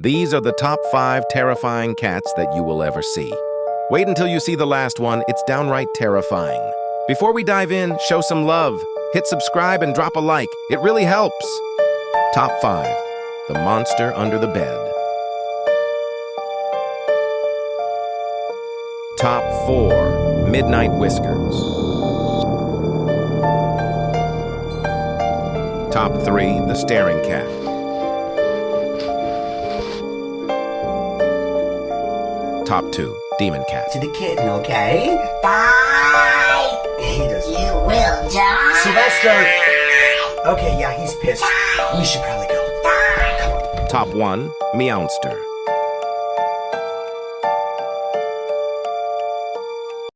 These are the top 5 terrifying cats that you will ever see. Wait until you see the last one, it's downright terrifying. Before we dive in, show some love. Hit subscribe and drop a like, it really helps. Top 5. The monster under the bed. Top 4. Midnight Whiskers. Top 3. The Staring Cat. Top 2. Demon Cat. To the kitten, okay? Bye! He does. You will die. Sylvester! Okay, yeah, he's pissed. We should probably go. Die. Come on. Top 1. Meowster.